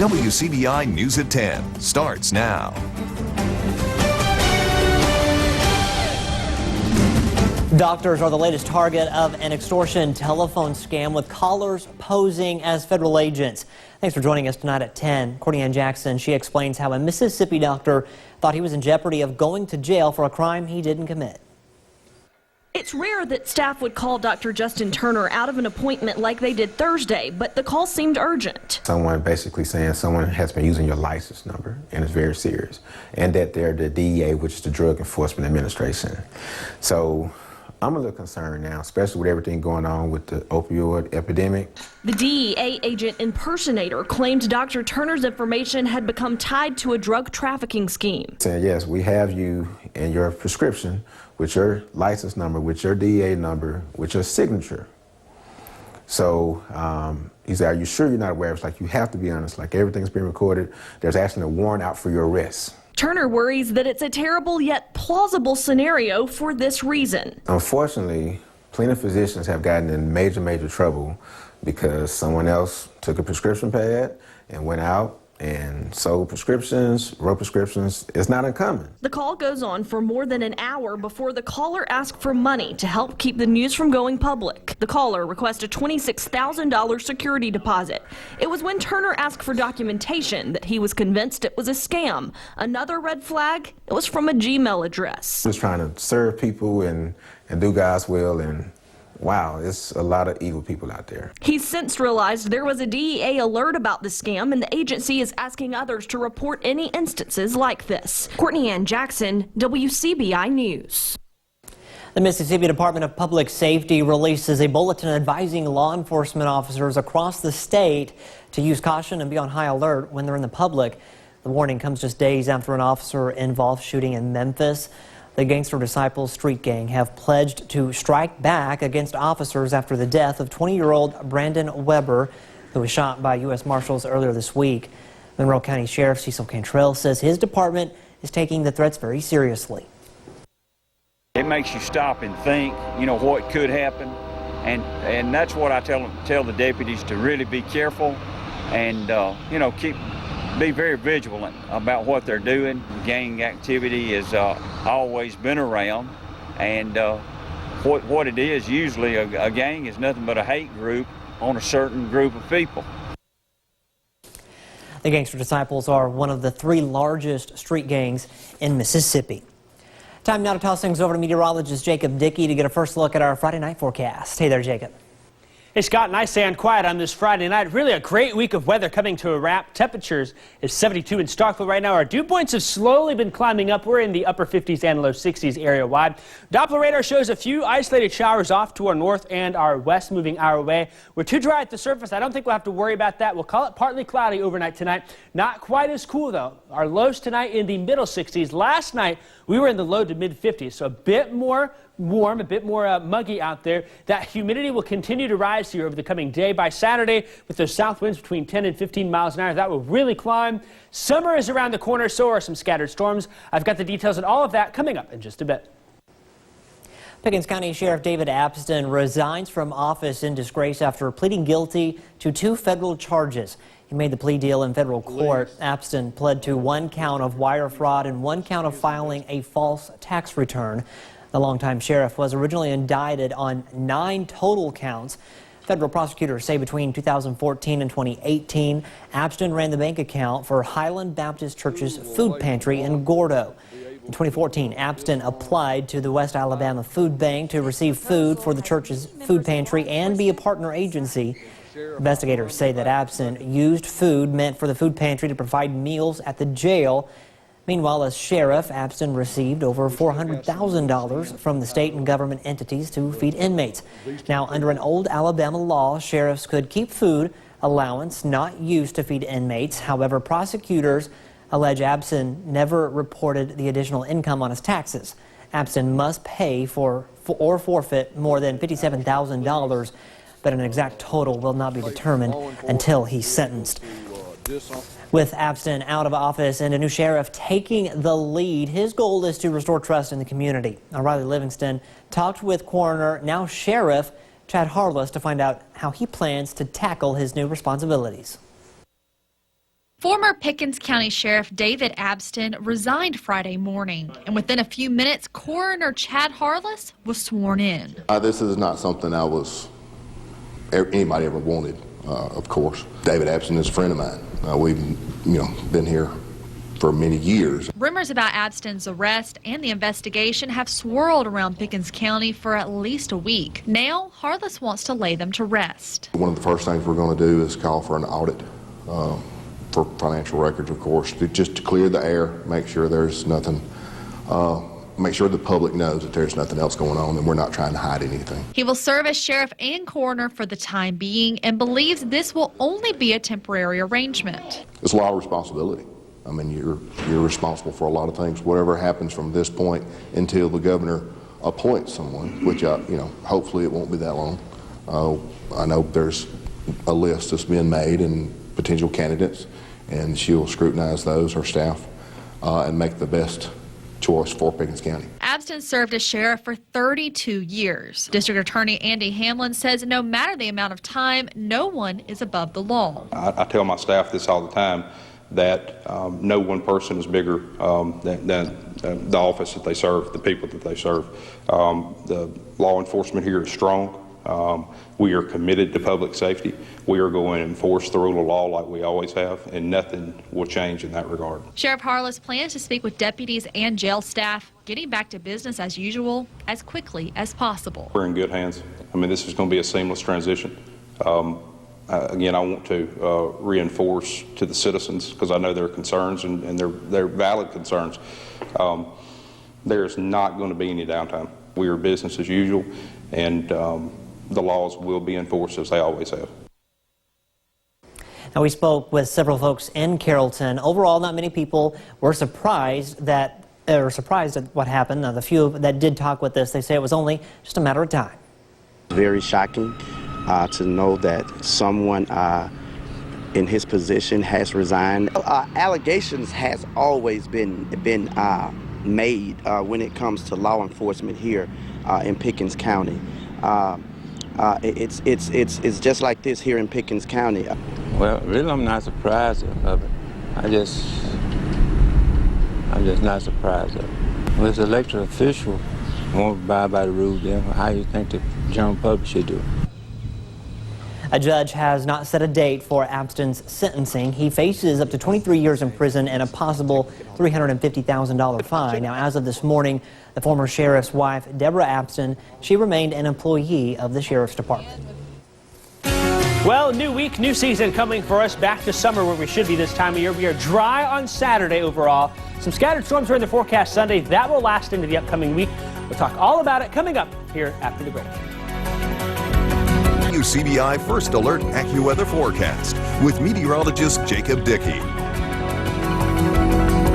WCBI News at 10 starts now. Doctors are the latest target of an extortion telephone scam with callers posing as federal agents. Thanks for joining us tonight at 10. Courtney Ann Jackson, she explains how a Mississippi doctor thought he was in jeopardy of going to jail for a crime he didn't commit. It's rare that staff would call Dr. Justin Turner out of an appointment like they did Thursday, but the call seemed urgent. Someone basically saying someone has been using your license number, and it's very serious, and that they're the DEA, which is the Drug Enforcement Administration. So I'm a little concerned now, especially with everything going on with the opioid epidemic. The DEA agent impersonator claimed Dr. Turner's information had become tied to a drug trafficking scheme. Saying, yes, we have you and your prescription with your license number, with your DEA number, with your signature. So he said, are you sure you're not aware? It's like, you have to be honest, like everything's being recorded. There's actually a warrant out for your arrest. Turner worries that it's a terrible yet plausible scenario for this reason. Unfortunately, plenty of physicians have gotten in major trouble because someone else took a prescription pad and went out and sold prescriptions, wrote prescriptions. It's not uncommon. The call goes on for more than an hour before the caller asked for money to help keep the news from going public. The caller requested a $26,000 security deposit. It was when Turner asked for documentation that he was convinced it was a scam. Another red flag, it was from a Gmail address. Just trying to serve people and do God's will, and wow, it's a lot of evil people out there. He's since realized there was a DEA alert about the scam, and the agency is asking others to report any instances like this. Courtney Ann Jackson, WCBI News. The Mississippi Department of Public Safety releases a bulletin advising law enforcement officers across the state to use caution and be on high alert when they're in the public. The warning comes just days after an officer-involved shooting in Memphis. The Gangster Disciples street gang have pledged to strike back against officers after the death of 20-year-old Brandon Weber, who was shot by U.S. Marshals earlier this week. Monroe County Sheriff Cecil Cantrell says his department is taking the threats very seriously. It makes you stop and think, what could happen, and that's what I tell the deputies, to really be careful and be very vigilant about what they're doing. Gang activity has always been around, and what it is, usually a gang is nothing but a hate group on a certain group of people. The Gangster Disciples are one of the 3 largest street gangs in Mississippi. Time now to toss things over to meteorologist Jacob Dickey to get a first look at our Friday night forecast. Hey there, Jacob. Hey Scott, nice and quiet on this Friday night. Really a great week of weather coming to a wrap. Temperatures is 72 in Starkville right now. Our dew points have slowly been climbing up. We're in the upper 50s and low 60s area wide. Doppler radar shows a few isolated showers off to our north and our west moving our way. We're too dry at the surface. I don't think we'll have to worry about that. We'll call it partly cloudy overnight tonight. Not quite as cool though. Our lows tonight in the middle 60s. Last night we were in the low to mid 50s, so a bit more warm, a bit more muggy out there. That humidity will continue to rise here over the coming day. By Saturday, with those south winds between 10 and 15 miles an hour, that will really climb. Summer is around the corner, so are some scattered storms. I've got the details on all of that coming up in just a bit. Pickens County Sheriff David Abston resigns from office in disgrace after pleading guilty to 2 federal charges. He made the plea deal in federal court. Abston pled to 1 count of wire fraud and 1 count of filing a false tax return. The longtime sheriff was originally indicted on 9 total counts. Federal prosecutors say between 2014 and 2018, Abston ran the bank account for Highland Baptist Church's food pantry in Gordo. In 2014, Abston applied to the West Alabama Food Bank to receive food for the church's food pantry and be a partner agency. Investigators say that Abston used food meant for the food pantry to provide meals at the jail. Meanwhile, as sheriff, Abston received over $400,000 from the state and government entities to feed inmates. Now, under an old Alabama law, sheriffs could keep food allowance not used to feed inmates. However, prosecutors allege Abston never reported the additional income on his taxes. Abston must pay for or forfeit more than $57,000, but an exact total will not be determined until he's sentenced. With Abston out of office and a new sheriff taking the lead, his goal is to restore trust in the community. Now, Riley Livingston talked with coroner, now sheriff, Chad Harless to find out how he plans to tackle his new responsibilities. Former Pickens County Sheriff David Abston resigned Friday morning, and within a few minutes, Coroner Chad Harless was sworn in. This is not something anybody ever wanted, of course. David Abston is a friend of mine. We've been here for many years. Rumors about Abston's arrest and the investigation have swirled around Pickens County for at least a week. Now, Harless wants to lay them to rest. One of the first things we're going to do is call for an audit for financial records, of course, just to clear the air, make sure there's nothing, make sure the public knows that there's nothing else going on and we're not trying to hide anything. He will serve as sheriff and coroner for the time being and believes this will only be a temporary arrangement. It's a lot of responsibility. I mean, you're responsible for a lot of things. Whatever happens from this point until the governor appoints someone, which hopefully it won't be that long. I know there's a list that's been made and potential candidates, and she'll scrutinize those, her staff, and make the best choice for Pickens County. Abston served as sheriff for 32 years. District Attorney Andy Hamlin says no matter the amount of time, no one is above the law. I tell my staff this all the time, that no one person is bigger than the office that they serve, the people that they serve. The law enforcement here is strong. We are committed to public safety. We are going to enforce the rule of law like we always have, and nothing will change in that regard. Sheriff Harless plans to speak with deputies and jail staff, getting back to business as usual as quickly as possible. We're in good hands. I mean, this is going to be a seamless transition. Again, I want to reinforce to the citizens, because I know their concerns and they're valid concerns. There's not going to be any downtime. We are business as usual, and the laws will be enforced as they always have. Now, we spoke with several folks in Carrollton. Overall, not many people were surprised at what happened. The few that did talk with us, they say it was only just a matter of time. Very shocking to know that someone in his position has resigned. Allegations has always been made when it comes to law enforcement here in Pickens County. It's just like this here in Pickens County. Well, really, I'm not surprised of it. I'm just not surprised of it. Well, as an elected official, won't abide by the rules, then how do you think the general public should do? A judge has not set a date for Abston's sentencing. He faces up to 23 years in prison and a possible $350,000 fine. Now, as of this morning, the former sheriff's wife, Deborah Abston, she remained an employee of the sheriff's department. Well, new week, new season coming for us. Back to summer where we should be this time of year. We are dry on Saturday overall. Some scattered storms are in the forecast Sunday. That will last into the upcoming week. We'll talk all about it coming up here after the break. Wcbi First Alert AccuWeather forecast with meteorologist Jacob Dickey.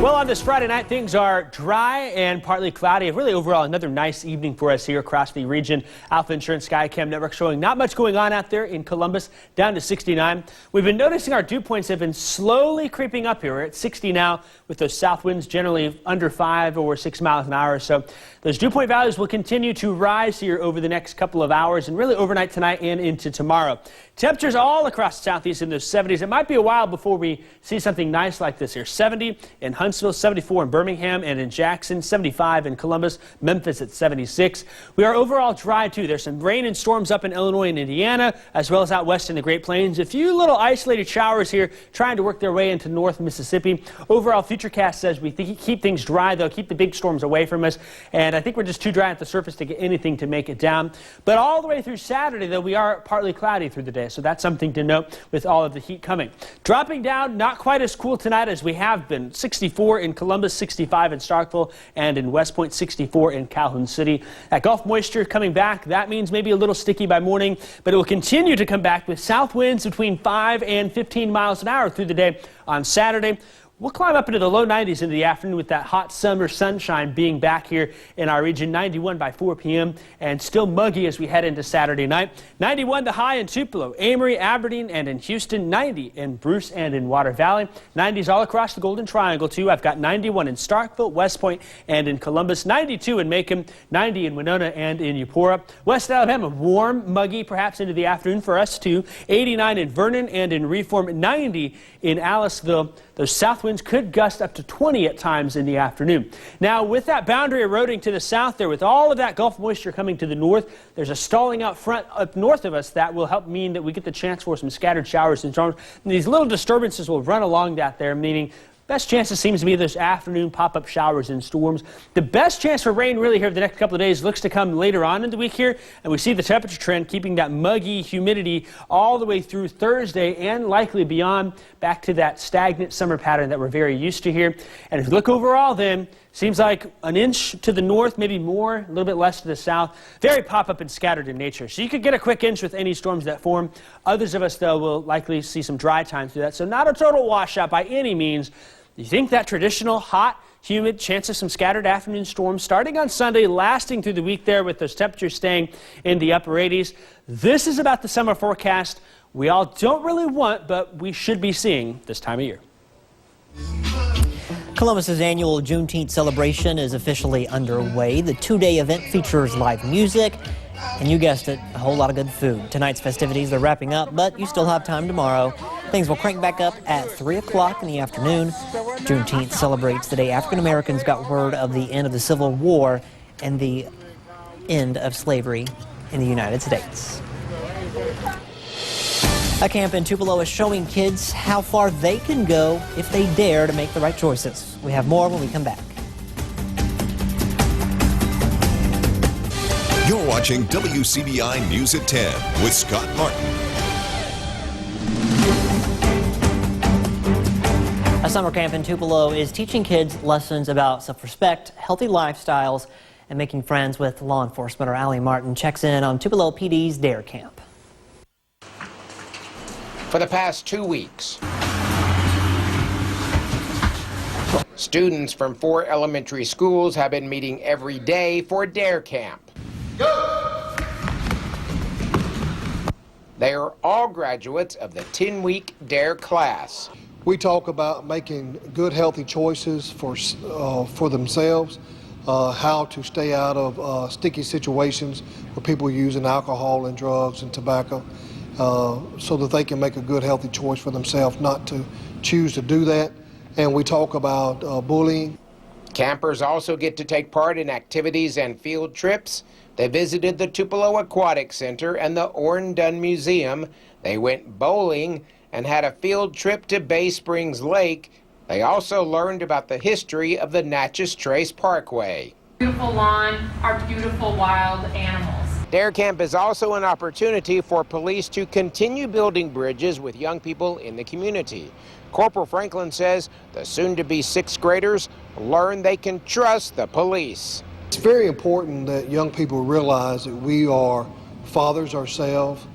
Well, on this Friday night, things are dry and partly cloudy. Really, overall, another nice evening for us here across the region. Alpha Insurance Skycam Network showing not much going on out there in Columbus, down to 69. We've been noticing our dew points have been slowly creeping up here. We're at 60 now, with those south winds generally under 5 or 6 miles an hour. So those dew point values will continue to rise here over the next couple of hours and really overnight tonight and into tomorrow. Temperatures all across the southeast in the 70s. It might be a while before we see something nice like this here. 70 in Huntsville, 74 in Birmingham and in Jackson, 75 in Columbus, Memphis at 76. We are overall dry too. There's some rain and storms up in Illinois and Indiana, as well as out west in the Great Plains. A few little isolated showers here trying to work their way into North Mississippi. Overall, Futurecast says we keep things dry, though, keep the big storms away from us. And I think we're just too dry at the surface to get anything to make it down. But all the way through Saturday, though, we are partly cloudy through the day. So that's something to note with all of the heat coming. Dropping down, not quite as cool tonight as we have been. 64 in Columbus, 65 in Starkville, and in West Point, 64 in Calhoun City. That Gulf moisture coming back, that means maybe a little sticky by morning, but it will continue to come back with south winds between 5 and 15 miles an hour through the day on Saturday. We'll climb up into the low 90s in the afternoon with that hot summer sunshine being back here in our region. 91 by 4 p.m. and still muggy as we head into Saturday night. 91 the high in Tupelo, Amory, Aberdeen, and in Houston. 90 in Bruce and in Water Valley. 90s all across the Golden Triangle, too. I've got 91 in Starkville, West Point, and in Columbus. 92 in Macon, 90 in Winona and in Eupora. West Alabama, warm, muggy, perhaps into the afternoon for us, too. 89 in Vernon and in Reform. 90 in Aliceville. Those south winds could gust up to 20 at times in the afternoon. Now, with that boundary eroding to the south there, with all of that Gulf moisture coming to the north, there's a stalling out front up north of us that will help mean that we get the chance for some scattered showers and storms. And these little disturbances will run along that there, meaning best chances seems to be those afternoon pop-up showers and storms. The best chance for rain really here for the next couple of days looks to come later on in the week here. And we see the temperature trend keeping that muggy humidity all the way through Thursday and likely beyond, back to that stagnant summer pattern that we're very used to here. And if you look overall then, seems like an inch to the north, maybe more, a little bit less to the south. Very pop-up and scattered in nature. So you could get a quick inch with any storms that form. Others of us, though, will likely see some dry time through that. So not a total washout by any means. You think that traditional hot, humid chance of some scattered afternoon storms starting on Sunday, lasting through the week there with those temperatures staying in the upper 80s. This is about the summer forecast we all don't really want, but we should be seeing this time of year. Columbus's annual Juneteenth celebration is officially underway. The two-day event features live music and, you guessed it, a whole lot of good food. Tonight's festivities are wrapping up, but you still have time tomorrow. Things will crank back up at 3 o'clock in the afternoon. Juneteenth celebrates the day African Americans got word of the end of the Civil War and the end of slavery in the United States. A camp in Tupelo is showing kids how far they can go if they dare to make the right choices. We have more when we come back. You're watching WCBI News at 10 with Scott Martin. A summer camp in Tupelo is teaching kids lessons about self-respect, healthy lifestyles, and making friends with law enforcement. Our Allie Martin checks in on Tupelo PD's DARE Camp. For the past 2 weeks, students from 4 elementary schools have been meeting every day for DARE Camp. They are all graduates of the 10-week DARE class. We talk about making good, healthy choices for themselves, how to stay out of sticky situations where people are using alcohol and drugs and tobacco, so that they can make a good, healthy choice for themselves not to choose to do that. And we talk about bullying. Campers also get to take part in activities and field trips. They visited the Tupelo Aquatic Center and the Orrin Dunn Museum. They went bowling and had a field trip to Bay Springs Lake. They also learned about the history of the Natchez Trace Parkway. Beautiful lawn, our beautiful wild animals. DARE Camp is also an opportunity for police to continue building bridges with young people in the community. Corporal Franklin says the soon-to-be 6th graders learn they can trust the police. It's very important that young people realize that we are fathers ourselves,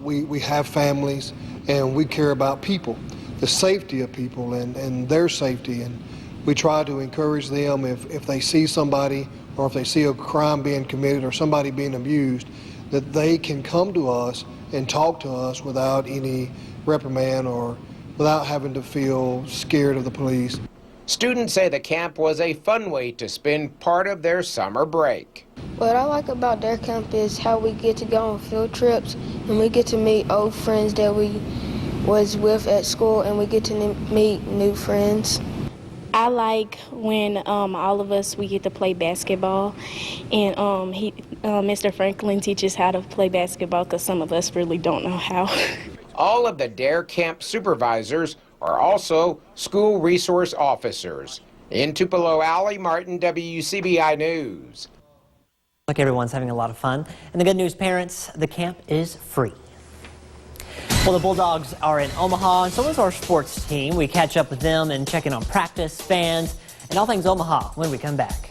we have families, and we care about people, the safety of people and their safety. And we try to encourage them if they see somebody or if they see a crime being committed or somebody being abused, that they can come to us and talk to us without any reprimand or without having to feel scared of the police. Students say the camp was a fun way to spend part of their summer break. What I like about DARE Camp is how we get to go on field trips and we get to meet old friends that we was with at school, and we get to meet new friends. I like when all of us, we get to play basketball, and Mr. Franklin teaches how to play basketball because some of us really don't know how. All of the DARE Camp supervisors are also school resource officers. In Tupelo, Allie Martin, WCBI News. Like everyone's having a lot of fun. And the good news, parents, the camp is free. Well, the Bulldogs are in Omaha, and so is our sports team. We catch up with them and check in on practice, fans, and all things Omaha when we come back.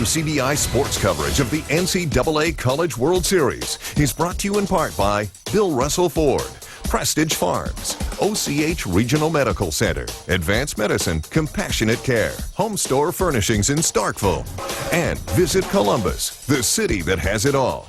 WCBI sports coverage of the NCAA College World Series is brought to you in part by Bill Russell Ford, Prestige Farms, OCH Regional Medical Center, Advanced Medicine, Compassionate Care, Home Store Furnishings in Starkville, and Visit Columbus, the city that has it all.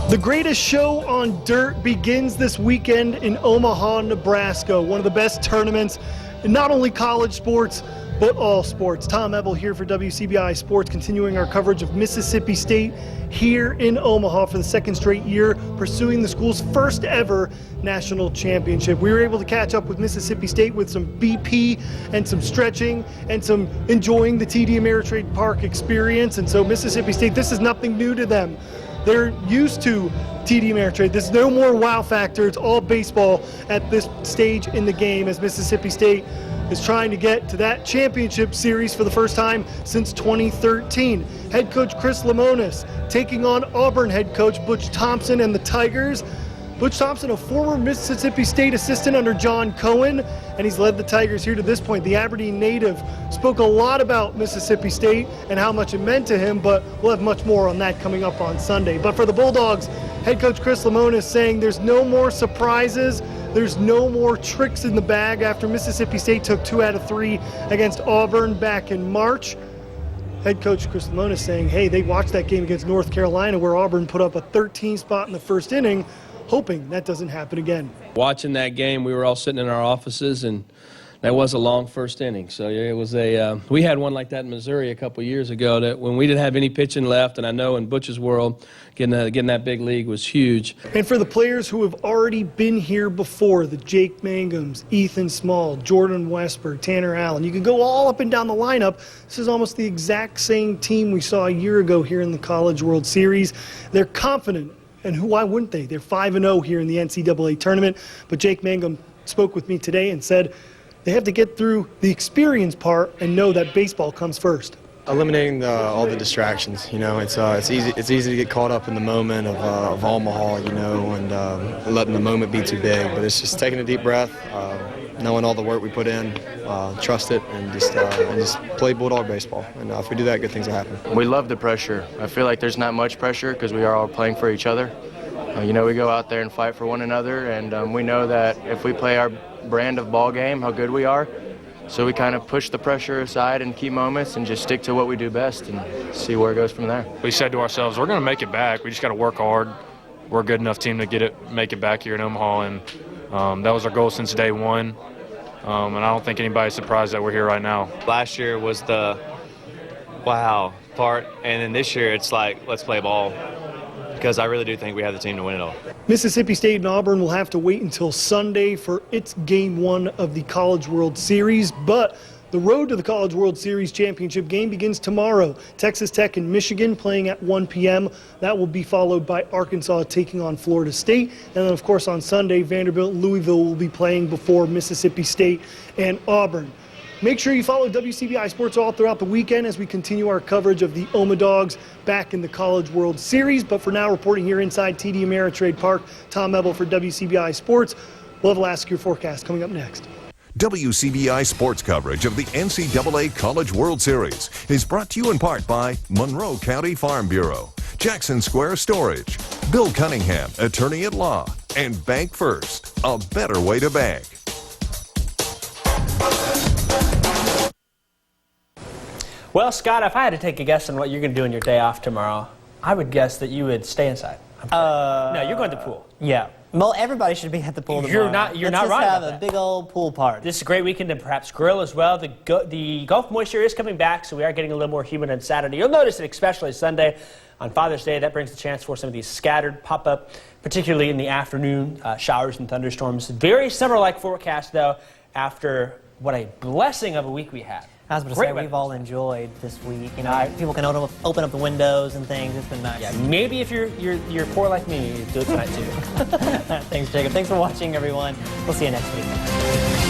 The greatest show on dirt begins this weekend in Omaha, Nebraska. One of the best tournaments in not only college sports, but all sports. Tom Ebel here for WCBI Sports, continuing our coverage of Mississippi State here in Omaha for the second straight year, pursuing the school's first ever national championship. We were able to catch up with Mississippi State with some BP and some stretching and some enjoying the TD Ameritrade Park experience. And so Mississippi State, this is nothing new to them. They're used to TD Ameritrade. There's no more wow factor. It's all baseball at this stage in the game as Mississippi State is trying to get to that championship series for the first time since 2013. Head coach Chris Lemonis taking on Auburn head coach Butch Thompson and the Tigers. Butch Thompson, a former Mississippi State assistant under John Cohen, and he's led the Tigers here to this point. The Aberdeen native spoke a lot about Mississippi State and how much it meant to him, but we'll have much more on that coming up on Sunday. But for the Bulldogs, head coach Chris Lemonis saying there's no more surprises, there's no more tricks in the bag after Mississippi State took 2 out of 3 against Auburn back in March. Head coach Chris Lemonis saying, hey, they watched that game against North Carolina where Auburn put up a 13 spot in the first inning, hoping that doesn't happen again. Watching that game, we were all sitting in our offices, and that was a long first inning. So it was we had one like that in Missouri a couple years ago that when we didn't have any pitching left, and I know in Butch's world, getting that big league was huge. And for the players who have already been here before, the Jake Mangums, Ethan Small, Jordan Westberg, Tanner Allen, you can go all up and down the lineup. This is almost the exact same team we saw a year ago here in the College World Series. They're confident. And why wouldn't they? They're 5-0 here in the NCAA tournament. But Jake Mangum spoke with me today and said they have to get through the experience part and know that baseball comes first. Eliminating all the distractions, it's easy to get caught up in the moment of Omaha, and letting the moment be too big. But it's just taking a deep breath, knowing all the work we put in, trust it, and just play Bulldog baseball. And if we do that, good things will happen. We love the pressure. I feel like there's not much pressure because we are all playing for each other. We go out there and fight for one another, and we know that if we play our brand of ball game, how good we are. So we kind of push the pressure aside in key moments and just stick to what we do best and see where it goes from there. We said to ourselves, we're going to make it back. We just got to work hard. We're a good enough team to make it back here in Omaha, and that was our goal since day one. And I don't think anybody's surprised that we're here right now. Last year was the wow part, and then this year it's like, let's play ball, because I really do think we have the team to win it all. Mississippi State and Auburn will have to wait until Sunday for its Game 1 of the College World Series, but the road to the College World Series championship game begins tomorrow. Texas Tech and Michigan playing at 1 p.m. That will be followed by Arkansas taking on Florida State. And then, of course, on Sunday, Vanderbilt and Louisville will be playing before Mississippi State and Auburn. Make sure you follow WCBI Sports all throughout the weekend as we continue our coverage of the Oma Dogs back in the College World Series. But for now, reporting here inside TD Ameritrade Park, Tom Ebel for WCBI Sports. We'll have Ask Your Forecast coming up next. WCBI sports coverage of the NCAA College World Series is brought to you in part by Monroe County Farm Bureau, Jackson Square Storage, Bill Cunningham, attorney at law, and Bank First, a better way to bank. Well, Scott, if I had to take a guess on what you're going to do on your day off tomorrow, I would guess that you would stay inside. No, you're going to the pool. Yeah. Well, everybody should be at the pool tomorrow. You're not right about that. Let's just have a big old pool party. This is a great weekend to perhaps grill as well. The Gulf moisture is coming back, so we are getting a little more humid on Saturday. You'll notice it especially Sunday. On Father's Day, that brings the chance for some of these scattered pop-up, particularly in the afternoon, showers and thunderstorms. Very summer-like forecast, though, after what a blessing of a week we had. I was going to say, we've all enjoyed this week. People can open up the windows and things. It's been nice. Yeah, maybe if you're poor like me, do it tonight too. Thanks, Jacob. Thanks for watching, everyone. We'll see you next week.